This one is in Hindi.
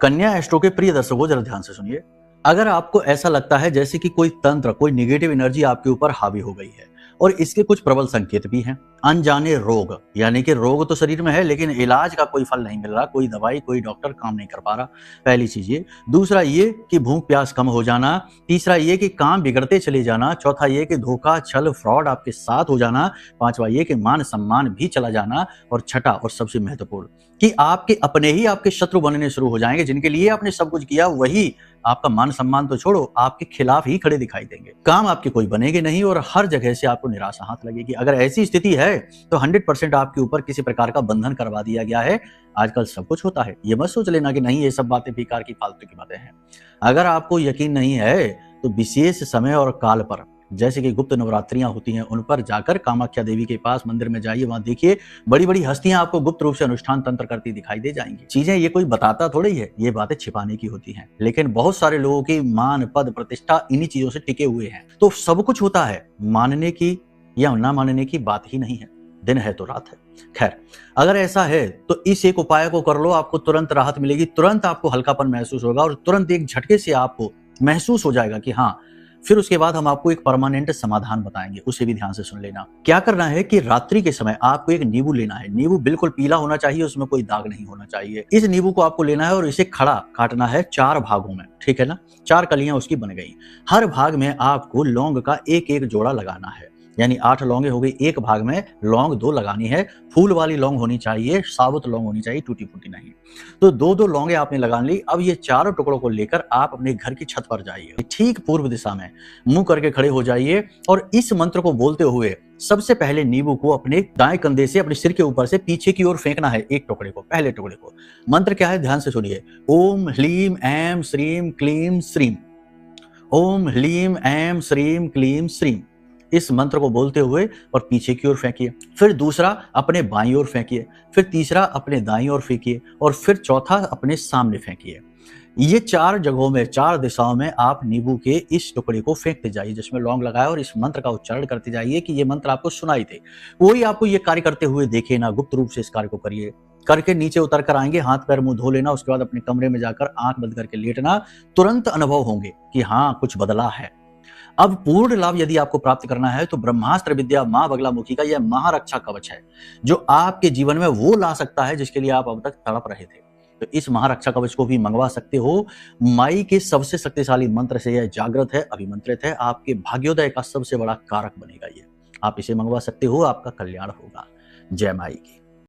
कन्या एस्ट्रो के प्रिय दर्शकों, जरा ध्यान से सुनिए। अगर आपको ऐसा लगता है जैसे कि कोई तंत्र, कोई नेगेटिव एनर्जी आपके ऊपर हावी हो गई है और इसके कुछ प्रबल संकेत भी हैं। अनजाने रोग, यानी कि रोग तो शरीर में है लेकिन इलाज का कोई फल नहीं मिल रहा, कोई दवाई, कोई डॉक्टर काम नहीं कर पा रहा। पहली चीज ये। दूसरा ये कि भूख प्यास कम हो जाना। तीसरा ये कि काम बिगड़ते चले जाना। चौथा ये कि धोखा, छल, फ्रॉड आपके साथ हो जाना। पांचवा ये कि मान सम्मान भी चला जाना। और छठा और सबसे महत्वपूर्ण कि आपके अपने ही आपके शत्रु बनने शुरू हो जाएंगे। जिनके लिए आपने सब कुछ किया वही आपका मान सम्मान तो छोड़ो, आपके खिलाफ ही खड़े दिखाई देंगे। काम आपके कोई बनेंगे नहीं और हर जगह से आपको निराशा हाथ लगेगी। अगर ऐसी स्थिति है तो 100% आपके ऊपर किसी प्रकार का बंधन करवा दिया गया है। आजकल सब कुछ होता है, ये मत सोच लेना कि नहीं ये सब बातें बेकार की फालतू की बातें हैं। अगर आपको यकीन नहीं है तो विशेष समय और काल पर, जैसे कि गुप्त नवरात्रियां होती हैं, उन पर जाकर कामाख्या देवी के पास मंदिर में जाइए। वहां देखिए बड़ी बड़ी हस्तियां आपको गुप्त रूप से अनुष्ठान तंत्र करती दिखाई दे जाएंगी। चीजें ये कोई बताता थोड़ी है, ये बातें छिपाने की होती हैं। लेकिन बहुत सारे लोगों की मान, पद, प्रतिष्ठा इन्हीं चीजों से टिके हुए हैं। तो सब कुछ होता है, मानने की या ना मानने की बात ही नहीं है। दिन है तो रात है। खैर, अगर ऐसा है तो इस एक उपाय को कर लो, आपको तुरंत राहत मिलेगी, तुरंत आपको हल्कापन महसूस होगा और तुरंत एक झटके से आपको महसूस हो जाएगा कि हाँ। फिर उसके बाद हम आपको एक परमानेंट समाधान बताएंगे, उसे भी ध्यान से सुन लेना। क्या करना है कि रात्रि के समय आपको एक नींबू लेना है। नींबू बिल्कुल पीला होना चाहिए, उसमें कोई दाग नहीं होना चाहिए। इस नींबू को आपको लेना है और इसे खड़ा काटना है 4 भागों में, ठीक है ना। 4 कलियां उसकी बन गई। हर भाग में आपको लौंग का एक एक जोड़ा लगाना है, यानी 8 लौंगे हो गई। एक भाग में लौंग 2 लगानी है। फूल वाली लौंग होनी चाहिए, साबुत लौंग होनी चाहिए, टूटी फूटी नहीं। तो 2-2 लौंगे आपने लगा ली। अब ये चारों टुकड़ों को लेकर आप अपने घर की छत पर जाइए। ठीक पूर्व दिशा में मुंह करके खड़े हो जाइए और इस मंत्र को बोलते हुए सबसे पहले नींबू को अपने दाएं कंधे से अपने सिर के ऊपर से पीछे की ओर फेंकना है, एक टुकड़े को, पहले टुकड़े को। मंत्र क्या है, ध्यान से सुनिए। ओम ह्लीम ऐं श्रीम क्लीम श्रीम। ओम ह्लीम ऐं श्रीम क्लीम श्रीम। इस मंत्र को बोलते हुए और पीछे की ओर फेंकिए। फिर दूसरा अपने बाईं ओर फेंकिए। फिर तीसरा अपने दाईं ओर फेंकिए और फिर चौथा अपने सामने फेंकिए। ये 4 जगहों में, 4 दिशाओं में आप नींबू के इस टुकड़े को फेंकते जाइए जिसमें लौंग लगाए और इस मंत्र का उच्चारण करते जाइए कि ये मंत्र आपको सुनाई दे। कोई आपको ये कार्य करते हुए देखे ना, गुप्त रूप से इस कार्य को करिए। करके नीचे उतर कर आएंगे, हाथ पैर मुंह धो लेना। उसके बाद अपने कमरे में जाकर आंख बंद करके लेटना। तुरंत अनुभव होंगे कि हाँ कुछ बदला है। अब पूर्ण लाभ यदि आपको प्राप्त करना है तो ब्रह्मास्त्र विद्या मां बगलामुखी का यह महारक्षा कवच है जो आपके जीवन में वो ला सकता है जिसके लिए आप अब तक तड़प रहे थे। तो इस महारक्षा कवच को भी मंगवा सकते हो। माई के सबसे शक्तिशाली मंत्र से यह जागृत है, अभिमंत्रित है। आपके भाग्योदय का सबसे बड़ा कारक बनेगा ये। आप इसे मंगवा सकते हो, आपका कल्याण होगा। जय माई की।